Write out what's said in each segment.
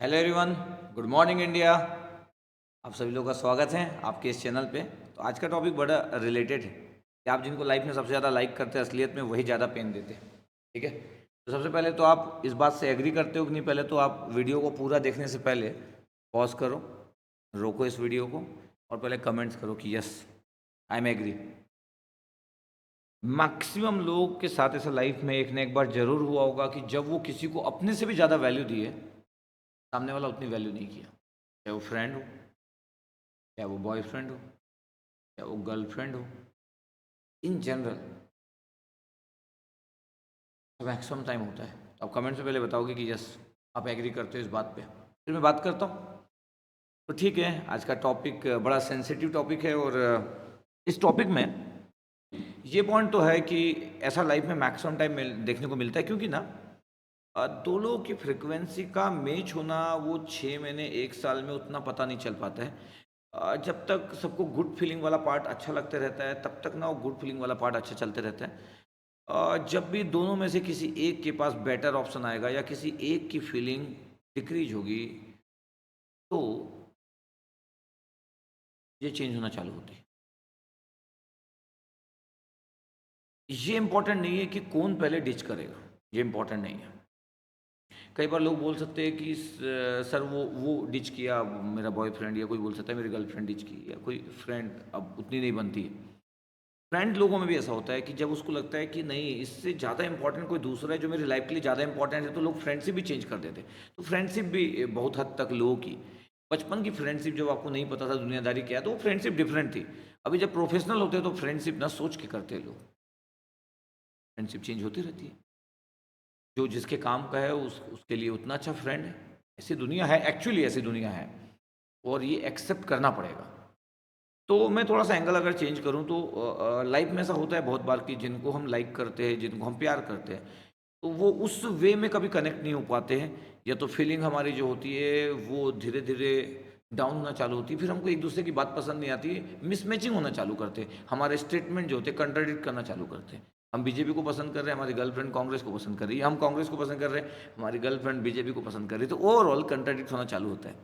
Hello everyone. Good morning India. आप सभी लोगों का स्वागत है आपके इस चैनल पे। तो आज का टॉपिक बड़ा रिलेटेड है कि आप जिनको लाइफ में सबसे ज़्यादा लाइक करते हैं असलियत में वही ज़्यादा पेन देते हैं। ठीक है, तो सबसे पहले तो आप इस बात से एग्री करते हो कि नहीं? पहले तो आप वीडियो को पूरा देखने से पहले पॉज करो, रोको इस वीडियो को और पहले कमेंट्स करो कि yes I am agree. Maximum लोग के साथ ऐसा लाइफ में एक ना एक बार जरूर हुआ होगा कि जब वो किसी को अपने से भी ज़्यादा वैल्यू दिए, सामने वाला उतनी वैल्यू नहीं किया। चाहे वो फ्रेंड हो, चाहे वो बॉयफ्रेंड हो, चाहे वो गर्लफ्रेंड हो, इन जनरल मैक्सिमम टाइम होता है। तो आप कमेंट में पहले बताओगे कि यस आप एग्री करते हो इस बात पे, फिर मैं बात करता हूँ। तो ठीक है, आज का टॉपिक बड़ा सेंसिटिव टॉपिक है और इस टॉपिक में ये पॉइंट तो है कि ऐसा लाइफ में मैक्सिमम टाइम देखने को मिलता है, क्योंकि ना दो लोगों की फ्रिक्वेंसी का मैच होना वो 6 महीने 1 साल में उतना पता नहीं चल पाता है। जब तक सबको गुड फीलिंग वाला पार्ट अच्छा लगते रहता है तब तक ना वो गुड फीलिंग वाला पार्ट अच्छा चलते रहता है। जब भी दोनों में से किसी एक के पास बेटर ऑप्शन आएगा या किसी एक की फीलिंग डिक्रीज होगी, तो ये चेंज होना चालू होती है। ये इंपॉर्टेंट नहीं है कि कौन पहले डिच करेगा, ये इंपॉर्टेंट नहीं है। कई बार लोग बोल सकते हैं कि सर वो डिच किया मेरा बॉयफ्रेंड, या कोई बोल सकता है मेरी गर्लफ्रेंड डिच की, या कोई फ्रेंड अब उतनी नहीं बनती है। फ्रेंड लोगों में भी ऐसा होता है कि जब उसको लगता है कि नहीं इससे ज़्यादा इंपॉर्टेंट कोई दूसरा है जो मेरी लाइफ के लिए ज़्यादा इंपॉर्टेंट है, तो लोग फ्रेंडशिप भी चेंज कर देते हैं। तो फ्रेंडशिप भी बहुत हद तक लोगों की बचपन की फ्रेंडशिप, जब आपको नहीं पता था दुनियादारी क्या है, तो वो फ्रेंडशिप डिफरेंट थी। अभी जब प्रोफेशनल होते हैं तो फ्रेंडशिप ना सोच के करते हैं लोग। फ्रेंडशिप चेंज होती रहती है। जो जिसके काम का है उसके लिए उतना अच्छा फ्रेंड है। ऐसी दुनिया है, एक्चुअली ऐसी दुनिया है और ये एक्सेप्ट करना पड़ेगा। तो मैं थोड़ा सा एंगल अगर चेंज करूं तो लाइफ में ऐसा होता है बहुत बार कि जिनको हम लाइक करते हैं, जिनको हम प्यार करते हैं, तो वो उस वे में कभी कनेक्ट नहीं हो पाते हैं, या तो फीलिंग हमारी जो होती है वो धीरे धीरे डाउन होना चालू होती है। फिर हमको एक दूसरे की बात पसंद नहीं आती, मिसमैचिंग होना चालू करते हैं, हमारे स्टेटमेंट जो होते हैं कंट्राडिक्ट करना चालू करते हैं। हम बीजेपी को पसंद कर रहे हैं, हमारी गर्लफ्रेंड कांग्रेस को पसंद कर रही है, हम कांग्रेस को पसंद कर रहे हैं, हमारी गर्लफ्रेंड बीजेपी को पसंद कर रही है। तो ओवरऑल कंट्राडिक्ट होना चालू होता है।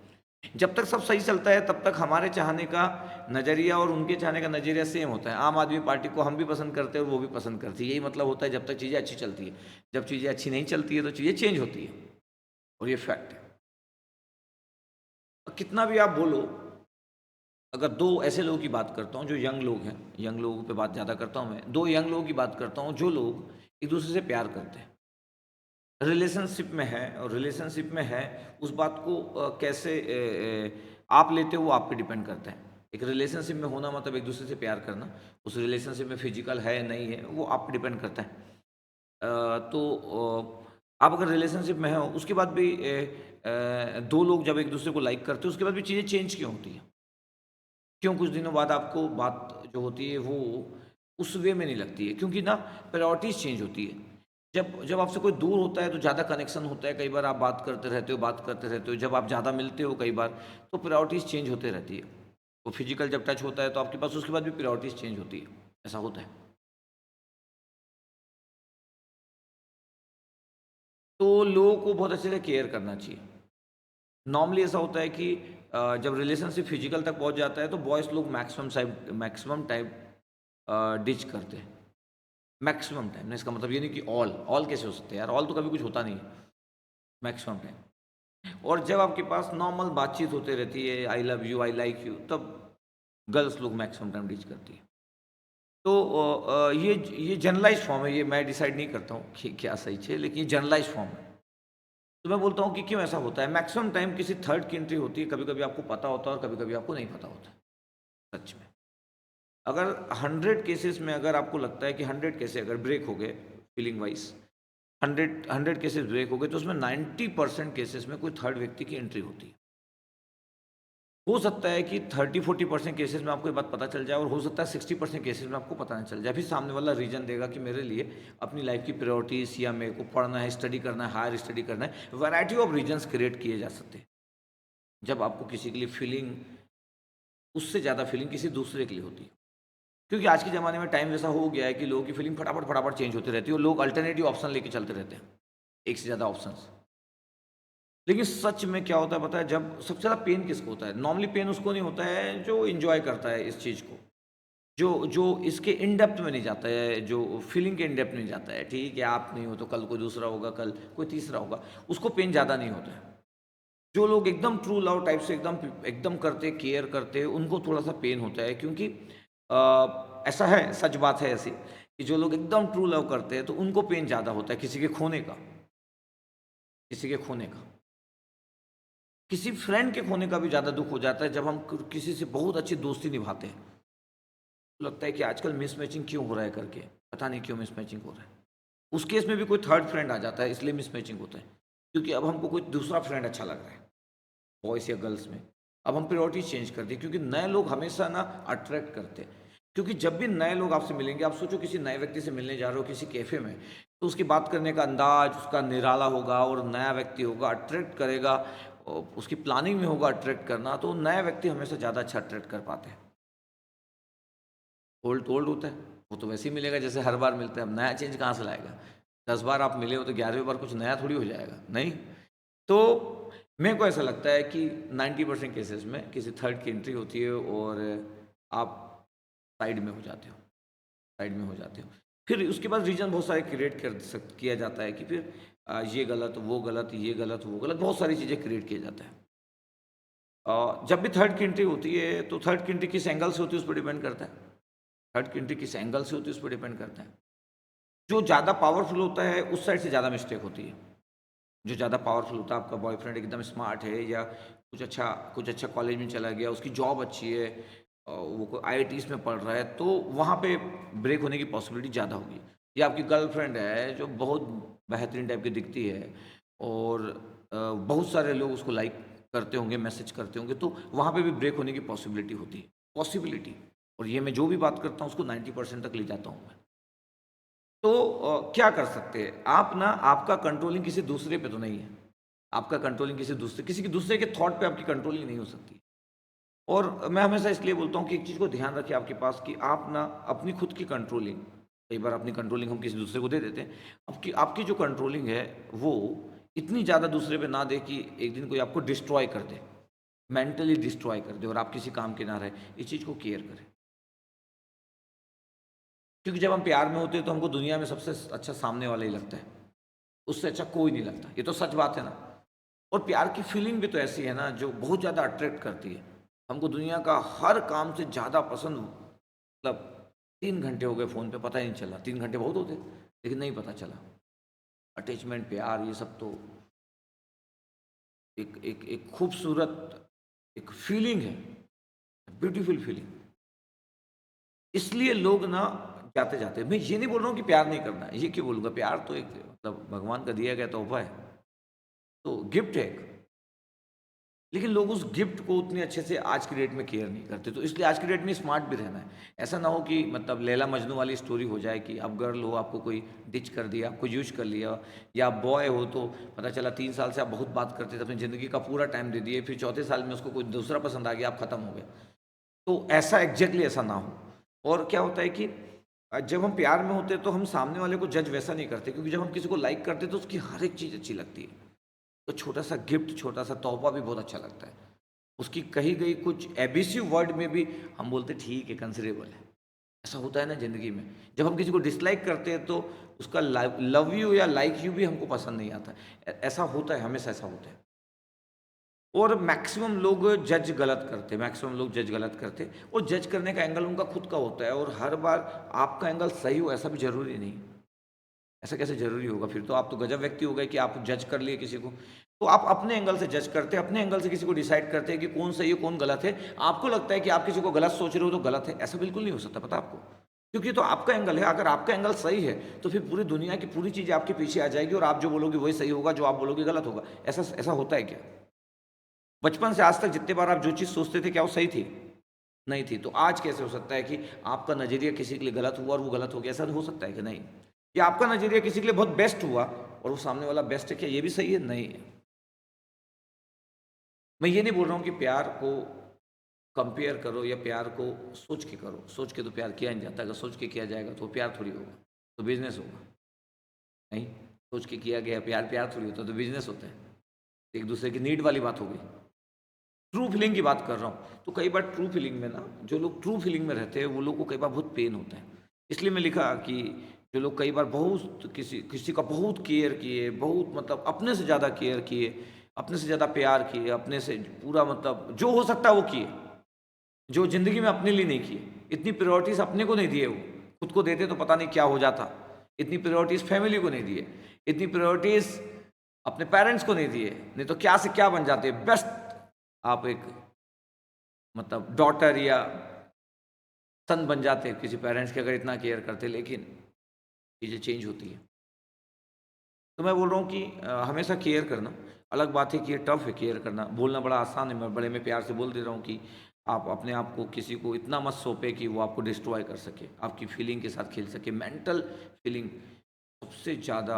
जब तक सब सही चलता है तब तक हमारे चाहने का नज़रिया और उनके चाहने का नज़रिया सेम होता है। आम आदमी पार्टी को हम भी पसंद करते हैं और वो भी पसंद करती है, यही मतलब होता है जब तक चीज़ें अच्छी चलती है। जब चीज़ें अच्छी नहीं चलती है तो चीज़ें चेंज होती है, और ये फैक्ट है। और कितना भी आप बोलो, अगर दो ऐसे लोगों की बात करता हूँ जो यंग लोग हैं, यंग लोगों पे बात ज़्यादा करता हूँ मैं, दो यंग लोगों की बात करता हूँ जो लोग एक दूसरे से प्यार करते हैं, रिलेशनशिप में है, और रिलेशनशिप में है उस बात को कैसे आप लेते हो वो आप पे डिपेंड करता है। एक रिलेशनशिप में होना मतलब एक दूसरे से प्यार करना, उस रिलेशनशिप में फिजिकल है नहीं है वो आप पे डिपेंड करता है। तो आप अगर रिलेशनशिप में हो उसके बाद भी दो लोग जब एक दूसरे को लाइक करते हैं उसके बाद भी चीज़ें चेंज क्यों होती है? क्यों कुछ दिनों बाद आपको बात जो होती है वो उस वे में नहीं लगती है? क्योंकि ना प्रायोरिटीज़ चेंज होती है। जब जब आपसे कोई दूर होता है तो ज़्यादा कनेक्शन होता है, कई बार आप बात करते रहते हो, बात करते रहते हो। जब आप ज़्यादा मिलते हो कई बार, तो प्रायोरिटीज़ चेंज होते रहती है। वो फिजिकल जब टच होता है तो आपके पास उसके बाद भी प्रायोरिटीज़ चेंज होती है। ऐसा होता है। तो लोगों को बहुत अच्छे से केयर करना चाहिए। नॉर्मली ऐसा होता है कि जब रिलेशनशिप फिजिकल तक पहुंच जाता है तो बॉयज़ लोग मैक्सिमम टाइम डिच करते हैं। मैक्सिमम टाइम ना, इसका मतलब ये नहीं कि ऑल ऑल कैसे हो सकते हैं यार, ऑल तो कभी कुछ होता नहीं है। Maximum time. और जब आपके पास नॉर्मल बातचीत होती रहती है, I love you I like you, तब गर्ल्स लोग मैक्सिमम टाइम डिच करती है। तो ये जनरलाइज फॉर्म है, ये मैं डिसाइड नहीं करता हूँ कि क्या सही है, लेकिन ये जनरलाइज फॉर्म है। तो मैं बोलता हूँ कि क्यों ऐसा होता है। मैक्सिमम टाइम किसी थर्ड की एंट्री होती है, कभी कभी आपको पता होता है और कभी कभी आपको नहीं पता होता। सच में, अगर 100 केसेस में अगर आपको लगता है कि 100 केसेस अगर ब्रेक हो गए फीलिंग वाइज, 100 केसेस ब्रेक हो गए, तो उसमें 90% केसेस में कोई थर्ड व्यक्ति की एंट्री होती है। हो सकता है कि 30-40% केसेस में आपको ये बात पता चल जाए, और हो सकता है 60% केसेस में आपको पता नहीं चल जाए। फिर सामने वाला रीजन देगा कि मेरे लिए अपनी लाइफ की प्रायोरिटीज, या मेरे को पढ़ना है, स्टडी करना है, हायर स्टडी करना है। वैरायटी ऑफ रीजंस क्रिएट किए जा सकते हैं जब आपको किसी के लिए फीलिंग, उससे ज़्यादा फीलिंग किसी दूसरे के लिए होती है। क्योंकि आज के ज़माने में टाइम वैसा हो गया है कि लोगों की फीलिंग फटाफट फटाफट चेंज होती रहती है, और लोग अल्टरनेटिव ऑप्शन लेके चलते रहते हैं, एक से ज़्यादा ऑप्शंस। लेकिन सच में क्या होता है पता है, जब सबसे ज़्यादा पेन किसको होता है? नॉर्मली पेन उसको नहीं होता है जो एन्जॉय करता है इस चीज़ को। जो जो इसके इन डेप्थ में नहीं जाता है, जो फीलिंग के इन डेप्थ में नहीं जाता है, ठीक है आप नहीं हो तो कल कोई दूसरा होगा, कल कोई तीसरा होगा, उसको पेन ज़्यादा नहीं होता है। जो लोग एकदम ट्रू लव टाइप से एकदम एकदम करते, केयर करते, उनको थोड़ा-सा पेन होता है, क्योंकि ऐसा है, सच बात है ऐसी, कि जो लोग एकदम ट्रू लव करते हैं तो उनको पेन ज़्यादा होता है किसी के खोने का, किसी के खोने का। किसी फ्रेंड के खोने का भी ज़्यादा दुःख हो जाता है जब हम किसी से बहुत अच्छी दोस्ती निभाते हैं। तो लगता है कि आजकल मिसमैचिंग क्यों हो रहा है करके, पता नहीं क्यों मिसमैचिंग हो रहा है। उस केस में भी कोई थर्ड फ्रेंड आ जाता है, इसलिए मिसमैचिंग होता है। क्योंकि अब हमको कोई दूसरा फ्रेंड अच्छा लग रहा है, बॉयज़ या गर्ल्स में। अब हम प्रायोरिटी चेंज कर दी, क्योंकि नए लोग हमेशा ना अट्रैक्ट करते हैं। क्योंकि जब भी नए लोग आपसे मिलेंगे, आप सोचो किसी नए व्यक्ति से मिलने जा रहे हो किसी कैफ़े में, तो उसकी बात करने का अंदाज़ उसका निराला होगा और नया व्यक्ति होगा, अट्रैक्ट करेगा। उसकी प्लानिंग में होगा अट्रैक्ट करना, तो नया व्यक्ति हमेशा ज़्यादा अच्छा अट्रैक्ट कर पाते हैं। ओल्ड तो ओल्ड होता है, वो तो वैसे ही मिलेगा जैसे हर बार मिलता है, अब नया चेंज कहाँ से लाएगा? 10 बार आप मिले हो तो 11वें बार कुछ नया थोड़ी हो जाएगा, नहीं? तो मेरे को ऐसा लगता है कि 90% केसेस में किसी थर्ड की एंट्री होती है और आप साइड में हो जाते हो, साइड में हो जाते हो। फिर उसके बाद रीज़न बहुत सारे क्रिएट किया जाता है कि फिर ये गलत, वो गलत, ये गलत, वो गलत, बहुत सारी चीज़ें क्रिएट किया जाता है। जब भी थर्ड की एंट्री होती है, तो थर्ड की एंट्री किस एंगल से होती है उस पर डिपेंड करता है। थर्ड की एंट्री किस एंगल से होती है उस पर डिपेंड करता है। जो ज़्यादा पावरफुल होता है उस साइड से ज़्यादा मिस्टेक होती है। जो ज़्यादा पावरफुल होता है, आपका बॉयफ्रेंड एकदम स्मार्ट है या कुछ अच्छा कॉलेज में चला गया, उसकी जॉब अच्छी है, वो कोई आईआईटीज़ में पढ़ रहा है, तो वहाँ पे ब्रेक होने की पॉसिबिलिटी ज़्यादा होगी। या आपकी गर्लफ्रेंड है जो बहुत बेहतरीन टाइप की दिखती है और बहुत सारे लोग उसको लाइक करते होंगे, मैसेज करते होंगे, तो वहाँ पे भी ब्रेक होने की पॉसिबिलिटी होती है। पॉसिबिलिटी। और ये मैं जो भी बात करता हूँ उसको 90% तक ले जाता हूँ मैं। तो क्या कर सकते हैं आप ना, आपका कंट्रोलिंग किसी दूसरे पे तो नहीं है। आपका कंट्रोलिंग किसी के दूसरे के थॉट पे आपकी कंट्रोलिंग नहीं हो सकती। और मैं हमेशा इसलिए बोलता हूँ कि एक चीज़ को ध्यान रखिए आपके पास, कि आप ना अपनी खुद की कंट्रोलिंग, कई बार अपनी कंट्रोलिंग हम किसी दूसरे को दे देते हैं। आपकी आपकी जो कंट्रोलिंग है वो इतनी ज़्यादा दूसरे पे ना दे कि एक दिन कोई आपको डिस्ट्रॉय कर दे, मेंटली डिस्ट्रॉय कर दे और आप किसी काम के ना रहे। इस चीज़ को केयर करें। क्योंकि जब हम प्यार में होते हैं तो हमको दुनिया में सबसे अच्छा सामने वाला ही लगता है, उससे अच्छा कोई नहीं लगता, ये तो सच बात है ना। और प्यार की फीलिंग भी तो ऐसी है ना जो बहुत ज़्यादा अट्रैक्ट करती है। हमको दुनिया का हर काम से ज़्यादा पसंद, मतलब 3 घंटे हो गए फ़ोन पे पता ही नहीं चला, 3 घंटे बहुत होते लेकिन नहीं पता चला। अटैचमेंट, प्यार, ये सब तो एक एक एक खूबसूरत एक फीलिंग है, ब्यूटीफुल फीलिंग। इसलिए लोग ना जाते जाते, मैं ये नहीं बोल रहा हूँ कि प्यार नहीं करना है, ये क्यों बोलूँगा, प्यार तो एक मतलब भगवान का दिया गया तोहफा है, तो गिफ्ट है एक। लेकिन लोग उस गिफ्ट को उतने अच्छे से आज की डेट में केयर नहीं करते, तो इसलिए आज की डेट में स्मार्ट भी रहना है। ऐसा ना हो कि मतलब लैला मजनू वाली स्टोरी हो जाए कि आप गर्ल हो, आपको कोई डिच कर दिया, आपको यूज कर लिया, या आप बॉय हो तो पता चला 3 साल से आप बहुत बात करते थे, अपनी ज़िंदगी का पूरा टाइम दे दिए, फिर चौथे साल में उसको कोई दूसरा पसंद आ गया, आप ख़त्म हो गए। तो ऐसा एग्जैक्टली ऐसा ना हो। और क्या होता है कि जब हम प्यार में होते हैं तो हम सामने वाले को जज वैसा नहीं करते, क्योंकि जब हम किसी को लाइक करते हैं तो उसकी हर एक चीज़ अच्छी लगती है। तो छोटा सा गिफ्ट, छोटा सा तोहफा भी बहुत अच्छा लगता है। उसकी कही गई कुछ एबिसिव वर्ड में भी हम बोलते ठीक है, कंसिडरेबल है। ऐसा होता है ना ज़िंदगी में। जब हम किसी को डिसलाइक करते हैं तो उसका लव यू या लाइक यू भी हमको पसंद नहीं आता। ऐसा होता है, हमेशा ऐसा होता है। और मैक्सिमम लोग जज गलत करते हैं, मैक्सिमम लोग जज गलत करते हैं, और जज करने का एंगल उनका खुद का होता है, और हर बार आपका एंगल सही हो ऐसा भी ज़रूरी नहीं। ऐसा कैसे ज़रूरी होगा? फिर तो आप तो गजब व्यक्ति हो गए कि आप जज कर लिए किसी को। तो आप अपने एंगल से जज करते हैं, अपने एंगल से किसी को डिसाइड करते हैं कि कौन सही है, कौन गलत है। आपको लगता है कि आप किसी को गलत सोच रहे हो तो गलत है, ऐसा बिल्कुल नहीं हो सकता, पता आपको? क्योंकि ये तो आपका एंगल है। अगर आपका एंगल सही है, तो फिर पूरी दुनिया की पूरी चीज़ें आपके पीछे आ जाएगी और आप जो बोलोगे वही सही होगा, जो आप बोलोगे गलत होगा। ऐसा ऐसा होता है क्या? बचपन से आज तक जितने बार आप जो चीज़ सोचते थे, क्या वो सही थी? नहीं थी। तो आज कैसे हो सकता है कि आपका नज़रिया किसी के लिए गलत हुआ और वो गलत हो गया? ऐसा हो सकता है कि नहीं? या आपका नज़रिया किसी के लिए बहुत बेस्ट हुआ और वो सामने वाला बेस्ट है, क्या ये भी सही है? नहीं है। मैं ये नहीं बोल रहा हूँ कि प्यार को कंपेयर करो या प्यार को सोच के करो। सोच के तो प्यार किया नहीं जाता। अगर सोच के किया जाएगा तो वो प्यार थोड़ी होगा, तो बिज़नेस होगा। नहीं, सोच के किया गया प्यार, प्यार थोड़ी होता, तो बिज़नेस होता है। एक दूसरे की नीड वाली बात हो गई। ट्रू फीलिंग की बात कर रहा हूँ, तो कई बार ट्रू फीलिंग में ना, जो लोग ट्रू फीलिंग में रहते हैं वो लोग को कई बार बहुत पेन होता है। इसलिए मैं लिखा कि जो लोग कई बार बहुत किसी किसी का बहुत केयर किए, बहुत मतलब अपने से ज़्यादा केयर किए, अपने से ज़्यादा प्यार किए, अपने से पूरा मतलब जो हो सकता है वो किए, जो ज़िंदगी में अपने लिए नहीं किए, इतनी प्रायोरिटीज़ अपने को नहीं दिए, वो खुद को देते तो पता नहीं क्या हो जाता। इतनी प्रायोरिटीज़ फैमिली को नहीं दिए, इतनी प्रायोरिटीज़ अपने पेरेंट्स को नहीं दिए, नहीं तो क्या से क्या बन जाते। बेस्ट आप एक मतलब डॉटर या सन बन जाते किसी पेरेंट्स के, अगर इतना केयर करते, लेकिन चीज़ें चेंज होती है। तो मैं बोल रहा हूँ कि हमेशा केयर करना। अलग बात है कि ये टफ है केयर करना, बोलना बड़ा आसान है, मैं बड़े में प्यार से बोल दे रहा हूँ कि आप अपने आप को किसी को इतना मत सौंपे कि वो आपको डिस्ट्रॉय कर सके, आपकी फीलिंग के साथ खेल सके। मेंटल फीलिंग सबसे ज़्यादा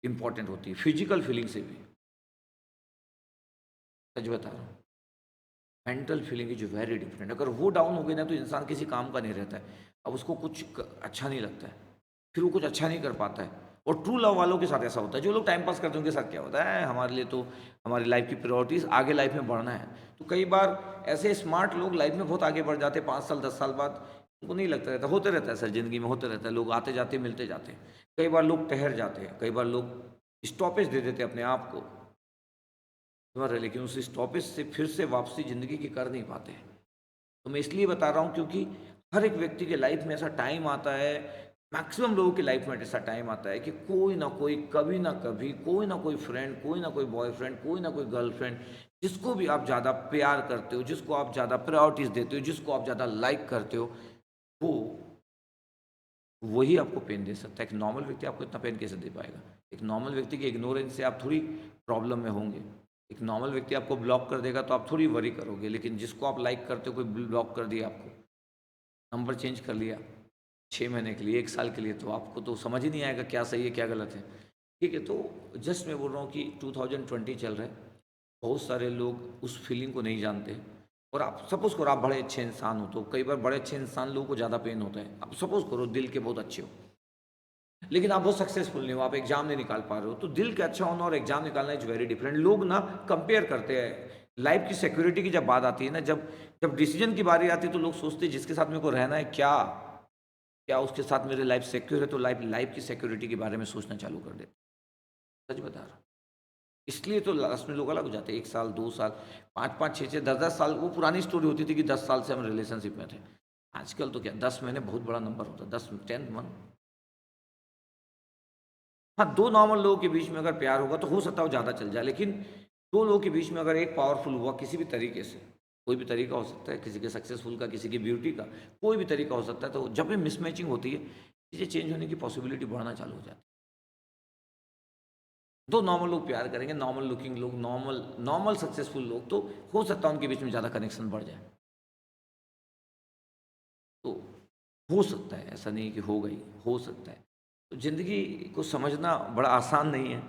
इम्पॉर्टेंट होती है फिजिकल फीलिंग से भी, सच बता रहा हूँ। Mental feeling is very different. अगर वो डाउन हो गई ना तो इंसान किसी काम का नहीं रहता है। अब उसको कुछ अच्छा नहीं लगता है, फिर वो कुछ अच्छा नहीं कर पाता है। और ट्रू लव वालों के साथ ऐसा होता है, जो लोग टाइम पास करते हैं उनके साथ क्या होता है, हमारे लिए तो हमारी लाइफ की प्रायोरिटीज आगे लाइफ में बढ़ना है। तो कई बार ऐसे स्मार्ट लोग लाइफ में बहुत आगे बढ़ जाते हैं, 5 साल 10 साल बाद उनको नहीं लगता रहता, होते रहता है सर, जिंदगी में होते रहता है, लोग आते जाते मिलते जाते हैं। कई बार लोग ठहर जाते हैं, कई बार लोग स्टॉपेज दे देते हैं अपने आप को, लेकिन उस स्टॉपेज से फिर से वापसी ज़िंदगी की कर नहीं पाते हैं। तो मैं इसलिए बता रहा हूँ क्योंकि हर एक व्यक्ति के लाइफ में ऐसा टाइम आता है, मैक्सिमम लोगों की लाइफ में ऐसा टाइम आता है कि कोई ना कोई कभी ना कभी, कोई ना कोई फ्रेंड, कोई ना कोई बॉयफ्रेंड, कोई ना कोई गर्लफ्रेंड, जिसको भी आप ज़्यादा प्यार करते हो, जिसको आप ज़्यादा प्रायोरिटीज़ देते हो, जिसको आप ज़्यादा लाइक करते हो, वो वही आपको पेन दे सकता है। एक नॉर्मल व्यक्ति आपको इतना पेन कैसे दे पाएगा? एक नॉर्मल व्यक्ति की इग्नोरेंस से आप थोड़ी प्रॉब्लम में होंगे। एक नॉर्मल व्यक्ति आपको ब्लॉक कर देगा तो आप थोड़ी वरी करोगे, लेकिन जिसको आप लाइक करते हो, कोई ब्लॉक कर दिया आपको, नंबर चेंज कर लिया 6 महीने के लिए, 1 साल के लिए, तो आपको तो समझ ही नहीं आएगा क्या सही है क्या गलत है। ठीक है, तो जस्ट मैं बोल रहा हूँ कि 2020 चल रहा है, बहुत सारे लोग उस फीलिंग को नहीं जानते। और आप सपोज़ करो आप बड़े अच्छे इंसान हो, तो कई बार बड़े अच्छे इंसान लोगों को ज़्यादा पेन होता है। आप सपोज़ करो दिल के बहुत अच्छे हो, लेकिन आप बहुत सक्सेसफुल नहीं हो, आप एग्जाम नहीं निकाल पा रहे हो, तो दिल का अच्छा होना और एग्जाम निकालना इज वेरी डिफरेंट। लोग ना कंपेयर करते हैं। लाइफ की सिक्योरिटी की जब बात आती है ना, जब जब डिसीजन की बारी आती है, तो लोग सोचते हैं जिसके साथ मेरे को रहना है, क्या क्या उसके साथ मेरी लाइफ सिक्योर है, तो लाइफ लाइफ की सिक्योरिटी के बारे में सोचना चालू कर देते। सच बता रहा हूँ। इसलिए तो लास्ट में लोग अलग हो जाते हैं, 1 साल 2 साल 5 5 6 6 10 10 साल। वो पुरानी स्टोरी होती थी कि 10 साल से हम रिलेशनशिप में थे। आजकल तो क्या 10 महीने बहुत बड़ा नंबर होता है, 10 10 मंथ। हाँ, 2 नॉर्मल लोगों के बीच में अगर प्यार होगा तो हो सकता है वो ज़्यादा चल जाए, लेकिन 2 लोगों के बीच में अगर एक पावरफुल हुआ किसी भी तरीके से, कोई भी तरीका हो सकता है, किसी के सक्सेसफुल का, किसी की ब्यूटी का, कोई भी तरीका हो सकता है, तो जब भी मिसमैचिंग होती है, चीज़ें चेंज होने की पॉसिबिलिटी बढ़ना चालू हो जाती है। 2 नॉर्मल लोग प्यार करेंगे, नॉर्मल लुकिंग लोग, नॉर्मल नॉर्मल सक्सेसफुल लोग, तो हो सकता है उनके बीच में ज़्यादा कनेक्शन बढ़ जाए। तो हो सकता है, ऐसा नहीं कि हो गई, हो सकता है। तो ज़िंदगी को समझना बड़ा आसान नहीं है।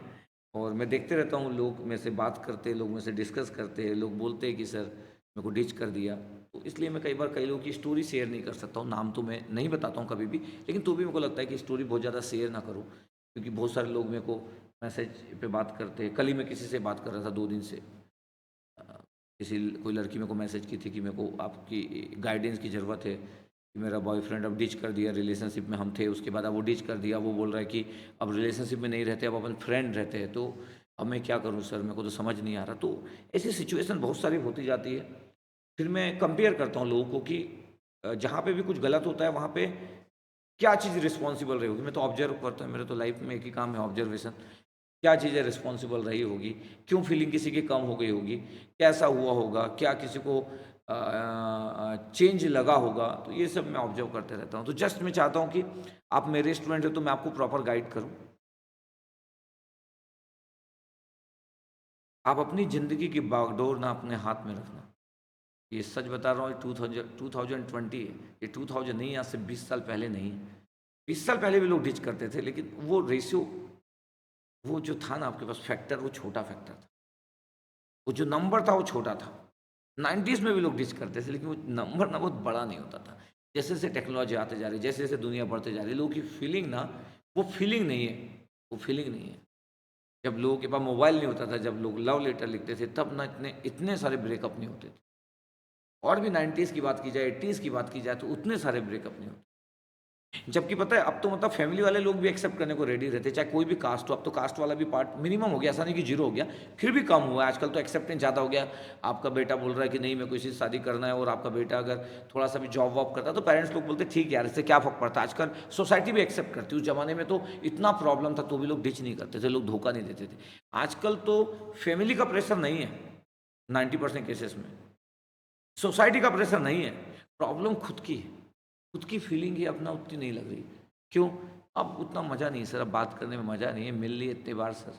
और मैं देखते रहता हूँ लोग मेरे से बात करते हैं, लोग मेरे से डिस्कस करते हैं, लोग बोलते हैं कि सर मेरे को डिच कर दिया। तो इसलिए मैं कई बार कई लोगों की स्टोरी शेयर नहीं कर सकता हूँ, नाम तो मैं नहीं बताता हूँ कभी भी, लेकिन तो भी मेरे को लगता है कि स्टोरी बहुत ज़्यादा शेयर ना करूँ, क्योंकि बहुत सारे लोग मेरे को मैसेज पे बात करते हैं। कल ही मैं किसी से बात कर रहा था 2 दिन से, अ, किसी कोई लड़की मेरे को मैसेज की थी कि मेरे को आपकी गाइडेंस की ज़रूरत है, कि मेरा बॉयफ्रेंड अब डिच कर दिया, रिलेशनशिप में हम थे उसके बाद अब वो डिच कर दिया, वो बोल रहा है कि अब रिलेशनशिप में नहीं रहते, अब अपन फ्रेंड रहते हैं, तो अब मैं क्या करूं सर, मेरे को तो समझ नहीं आ रहा। तो ऐसी सिचुएशन बहुत सारी होती जाती है। फिर मैं कंपेयर करता हूँ लोगों को कि जहाँ पे भी कुछ गलत होता है वहाँ पे क्या चीज़ रिस्पॉन्सिबल रही होगी। मैं तो ऑब्जर्व करता हूँ, मेरे तो लाइफ में एक ही काम है, ऑब्जर्वेशन। क्या चीज़ें रिस्पॉन्सिबल रही होगी, क्यों फीलिंग किसी की कम हो गई होगी, कैसा हुआ होगा, क्या किसी को चेंज लगा होगा, तो ये सब मैं ऑब्जर्व करते रहता हूँ। तो जस्ट मैं चाहता हूँ कि आप मेरे स्टूडेंट हो तो मैं आपको प्रॉपर गाइड करूँ। आप अपनी ज़िंदगी की बागडोर ना अपने हाथ में रखना। ये सच बता रहा हूँ, 2020 है, ये 2000 नहीं, आज से 20 साल पहले नहीं। 20 साल पहले भी लोग डिच करते थे, लेकिन वो रेशियो, वो जो था ना आपके पास फैक्टर, वो छोटा फैक्टर था। वो जो नंबर था वो छोटा था। 90s में भी लोग डिच करते थे, लेकिन वो नंबर ना बहुत बड़ा नहीं होता था। जैसे जैसे टेक्नोलॉजी आते जा रही है, जैसे जैसे दुनिया बढ़ते जा रही है, लोगों की फीलिंग ना, वो फीलिंग नहीं है, वो फीलिंग नहीं है। जब लोगों के पास मोबाइल नहीं होता था, जब लोग लव लेटर लिखते थे, तब ना इतने इतने सारे ब्रेकअप नहीं होते थे। और भी 90s की बात की जाए, 80s की बात की जाए, तो उतने सारे ब्रेकअप नहीं होते। जबकि पता है अब तो मतलब फैमिली वाले लोग भी एक्सेप्ट करने को रेडी रहते हैं, चाहे कोई भी कास्ट हो। अब तो कास्ट वाला भी पार्ट मिनिमम हो गया, ऐसा नहीं कि जीरो हो गया, फिर भी कम हुआ है। आजकल तो एक्सेप्टेंस ज़्यादा हो गया। आपका बेटा बोल रहा है कि नहीं मेरे को इसी से शादी करना है, और आपका बेटा अगर थोड़ा सा भी जॉब वॉब करता है, तो पेरेंट्स लोग बोलते ठीक है यार, इससे क्या फ़र्क पड़ता है। आजकल सोसाइटी भी एक्सेप्ट करती है। उस ज़माने में तो इतना प्रॉब्लम था तो भी लोग डिच नहीं करते थे, लोग धोखा नहीं देते थे। आजकल तो फैमिली का प्रेशर नहीं है 90% केसेस में, सोसाइटी का प्रेशर नहीं है, प्रॉब्लम खुद की है। खुद की फीलिंग ही अपना उतनी नहीं लग रही। क्यों? अब उतना मज़ा नहीं है सर, अब बात करने में मज़ा नहीं है। मिल ली इतने बार सर,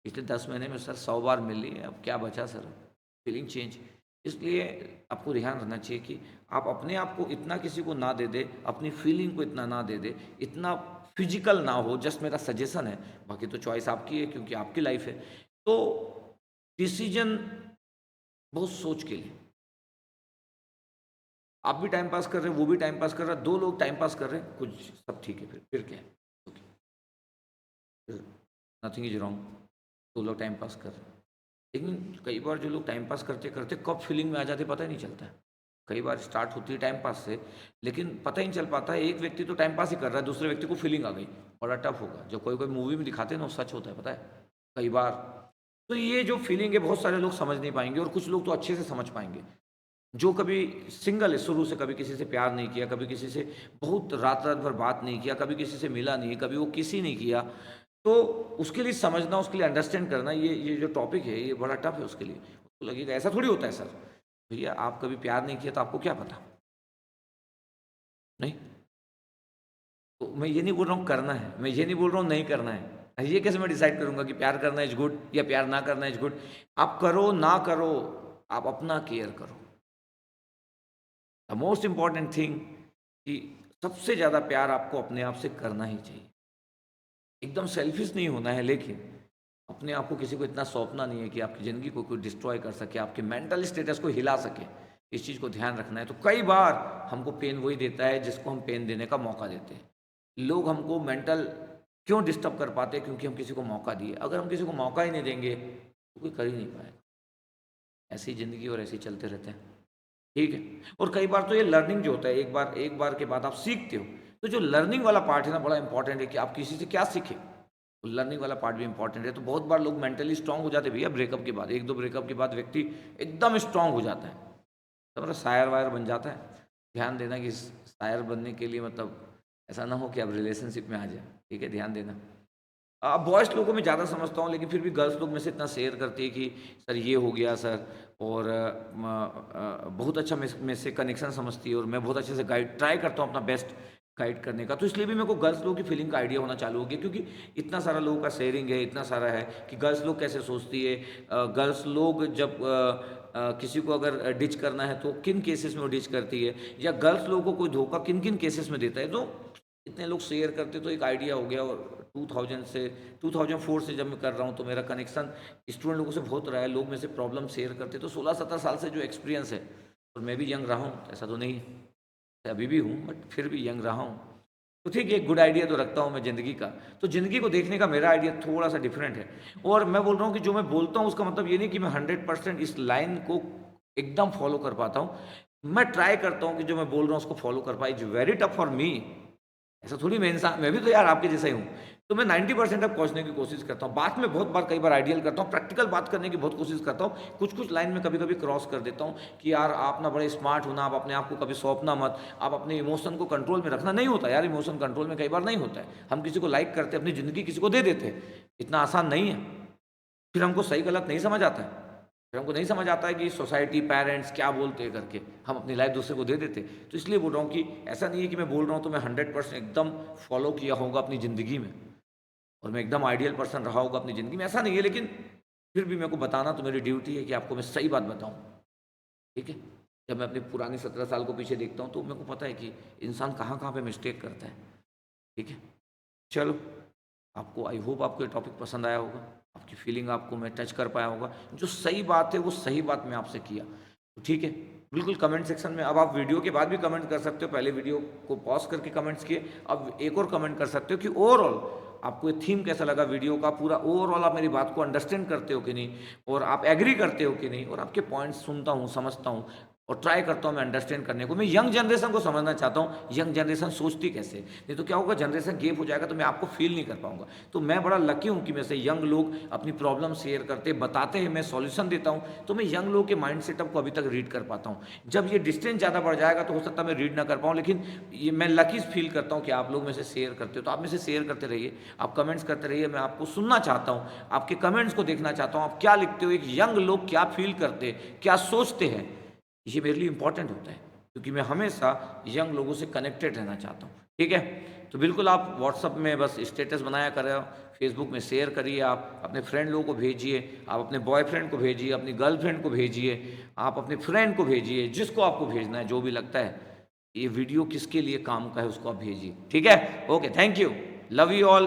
पिछले 10 महीने में सर 100 बार मिल ली है, अब क्या बचा सर? Feeling change. इसलिए आपको ध्यान रखना चाहिए कि आप अपने आप को इतना किसी को ना दे दे, अपनी फीलिंग को इतना ना दे दे, इतना फिजिकल ना हो। जस्ट मेरा सजेशन है, बाकी तो चॉइस आपकी है क्योंकि आपकी लाइफ है। तो डिसीजन बहुत सोच के लिए। आप भी टाइम पास कर रहे हैं, वो भी टाइम पास कर रहा है, दो लोग टाइम पास कर रहे हैं, कुछ सब ठीक है। फिर क्या है? Okay, nothing is wrong. दो लोग टाइम पास कर रहे हैं। लेकिन कई बार जो लोग टाइम पास करते करते कब फीलिंग में आ जाते पता ही नहीं चलता है। कई बार स्टार्ट होती है टाइम पास से, लेकिन पता ही नहीं चल पाता है। एक व्यक्ति तो टाइम पास ही कर रहा है, दूसरे व्यक्ति को फीलिंग आ गई, बड़ा टफ होगा। जो कोई कोई मूवी में दिखाते हैं ना, वो सच होता है, पता है कई बार। तो ये जो फीलिंग है बहुत सारे लोग समझ नहीं पाएंगे, और कुछ लोग तो अच्छे से समझ पाएंगे। जो कभी सिंगल है, शुरू से कभी किसी से प्यार नहीं किया, कभी किसी से बहुत रात रात भर बात नहीं किया, कभी किसी से मिला नहीं, कभी वो किसी नहीं किया, तो उसके लिए समझना, उसके लिए अंडरस्टैंड करना, ये जो टॉपिक है ये बड़ा टफ है उसके लिए। उसको लगेगा ऐसा थोड़ी होता है सर। भैया आप कभी प्यार नहीं किया तो आपको क्या पता? नहीं। तो मैं ये नहीं बोल रहा हूँ करना है, मैं ये नहीं बोल रहा हूँ नहीं करना है। ये कैसे मैं डिसाइड करूंगा कि प्यार करना इज गुड या प्यार ना करना इज गुड? आप करो ना करो, आप अपना केयर करो। द मोस्ट इम्पॉर्टेंट थिंग कि सबसे ज़्यादा प्यार आपको अपने आप से करना ही चाहिए। एकदम सेल्फिश नहीं होना है, लेकिन अपने आप को किसी को इतना सौंपना नहीं है कि आपकी ज़िंदगी को कोई डिस्ट्रॉय कर सके, आपके मेंटल स्टेटस को हिला सके। इस चीज़ को ध्यान रखना है। तो कई बार हमको पेन वही देता है जिसको हम पेन देने का मौका देते हैं। लोग हमको मेंटल क्यों डिस्टर्ब कर पाते हैं? क्योंकि हम किसी को मौका दिए। अगर हम किसी को मौका ही नहीं देंगे तो कोई कर ही नहीं पाएगा। ऐसी ज़िंदगी और ऐसे ही चलते रहते हैं। ठीक है। और कई बार तो ये लर्निंग जो होता है, एक बार के बाद आप सीखते हो, तो जो लर्निंग वाला पार्ट है ना, बड़ा इंपॉर्टेंट है कि आप किसी से क्या सीखें। तो लर्निंग वाला पार्ट भी इंपॉर्टेंट है। तो बहुत बार लोग मेंटली स्ट्रांग हो जाते हैं भैया ब्रेकअप के बाद। एक दो ब्रेकअप के बाद व्यक्ति एकदम स्ट्रांग हो जाता है, तो मतलब शायर वायर बन जाता है। ध्यान देना कि शायर बनने के लिए मतलब ऐसा ना हो कि आप रिलेशनशिप में आ जाए। ठीक है, ध्यान देना। बॉयज़ लोगों में ज़्यादा समझता हूँ, लेकिन फिर भी गर्ल्स लोग में से इतना शेयर करती है कि सर ये हो गया सर, और बहुत अच्छा में से कनेक्शन समझती है, और मैं बहुत अच्छे से गाइड ट्राई करता हूँ अपना बेस्ट गाइड करने का। तो इसलिए भी मेरे को गर्ल्स लोगों की फीलिंग का आइडिया होना चालू हो गया, क्योंकि इतना सारा लोगों का शेयरिंग है, इतना सारा है कि गर्ल्स लोग कैसे सोचती है। गर्ल्स लोग जब किसी को अगर डिच करना है तो किन केसेस में वो डिच करती है, या गर्ल्स लोगों को कोई धोखा किन किन केसेस में देता है। तो इतने लोग शेयर करते तो एक आइडिया हो गया। और 2004 से जब मैं कर रहा हूँ तो मेरा कनेक्शन स्टूडेंट लोगों से बहुत रहा है। लोग मेरे से प्रॉब्लम शेयर करते, तो 16-17 साल से जो एक्सपीरियंस है, और मैं भी यंग रहा हूँ, ऐसा तो नहीं है, अभी भी हूँ बट फिर भी यंग रहा हूँ। तो ठीक है, एक गुड आइडिया तो रखता हूँ मैं ज़िंदगी का। तो ज़िंदगी को देखने का मेरा आइडिया थोड़ा सा डिफरेंट है। और मैं बोल रहा हूँ कि जो मैं बोलता हूँ उसका मतलब ये नहीं कि मैं 100% इस लाइन को एकदम फॉलो कर पाता हूँ। मैं ट्राई करता हूँ कि जो मैं बोल रहा हूँ उसको फॉलो कर पाए। It's very tough for me. ऐसा थोड़ी मैं इंसान, मैं भी तो यार आपके जैसा ही हूँ। तो मैं 90% तक पहुँचने की कोशिश करता हूँ। बात में बहुत बार कई बार आइडियल करता हूँ, प्रैक्टिकल बात करने की बहुत कोशिश करता हूँ। कुछ कुछ लाइन में कभी कभी क्रॉस कर देता हूँ कि यार आप ना बड़े स्मार्ट हो ना, आप अपने आप को कभी सौंपना मत, आप अपने इमोशन को कंट्रोल में रखना। नहीं होता यार, इमोशन कंट्रोल में कई बार नहीं होता है। हम किसी को लाइक करते, अपनी ज़िंदगी किसी को दे देते हैं, इतना आसान नहीं है। फिर हमको सही गलत नहीं समझ आता है। फिर हमको नहीं समझ आता है कि सोसाइटी पेरेंट्स क्या बोलते हैं करके हम अपनी लाइफ दूसरे को दे देते। तो इसलिए बोल रहा हूँ कि ऐसा नहीं है कि मैं बोल रहा हूँ तो मैं 100% एकदम फॉलो किया होगा अपनी ज़िंदगी में, और मैं एकदम आइडियल पर्सन रहा होगा अपनी ज़िंदगी में, ऐसा नहीं है। लेकिन फिर भी मेरे को बताना तो मेरी ड्यूटी है कि आपको मैं सही बात बताऊँ। ठीक है। जब मैं अपनी पुरानी 17 साल को पीछे देखता हूँ तो मेरे को पता है कि इंसान कहाँ कहाँ पे मिस्टेक करता है। ठीक है। चलो, आपको आई होप आपको ये टॉपिक पसंद आया होगा, आपकी फीलिंग आपको मैं टच कर पाया होगा। जो सही बात है वो सही बात मैं आपसे किया। तो ठीक है, बिल्कुल कमेंट सेक्शन में अब आप वीडियो के बाद भी कमेंट कर सकते हो। पहले वीडियो को पॉज करके कमेंट्स किए, अब एक और कमेंट कर सकते हो कि ओवरऑल आपको ये थीम कैसा लगा वीडियो का, पूरा ओवरऑल आप मेरी बात को अंडरस्टैंड करते हो कि नहीं, और आप एग्री करते हो कि नहीं, और आपके पॉइंट्स सुनता हूँ, समझता हूँ और ट्राई करता हूँ मैं अंडरस्टैंड करने को। मैं यंग जनरेशन को समझना चाहता हूँ, यंग जनरेशन सोचती कैसे, नहीं तो क्या होगा, जनरेशन गैप हो जाएगा तो मैं आपको फील नहीं कर पाऊंगा। तो मैं बड़ा लकी हूँ कि मेरे से यंग लोग अपनी प्रॉब्लम शेयर करते, बताते हैं, मैं सॉल्यूशन देता हूँ, तो मैं यंग लोग के माइंड सेटअप को अभी तक रीड कर पाता हूँ। जब ये डिस्टेंस ज़्यादा बढ़ जाएगा तो हो सकता है मैं रीड ना कर पाऊँ, लेकिन ये मैं लकी फील करता हूँ कि आप लोग में से शेयर करते हो। तो आप में से शेयर करते रहिए, आप कमेंट्स करते रहिए, मैं आपको सुनना चाहता हूँ, आपके कमेंट्स को देखना चाहता हूँ, आप क्या लिखते हो, एक यंग लोग क्या फील करते, क्या सोचते हैं, ये मेरे लिए इंपॉर्टेंट होता है, क्योंकि मैं हमेशा यंग लोगों से कनेक्टेड रहना चाहता हूँ। ठीक है, तो बिल्कुल आप व्हाट्सअप में बस स्टेटस बनाया करें, फेसबुक में शेयर करिए, आप अपने फ्रेंड लोगों को भेजिए, आप अपने बॉयफ्रेंड को भेजिए, अपनी गर्लफ्रेंड को भेजिए, आप अपने फ्रेंड को भेजिए, जिसको आपको भेजना है, जो भी लगता है ये वीडियो किसके लिए काम का है उसको आप भेजिए। ठीक है, okay, thank you, love you all.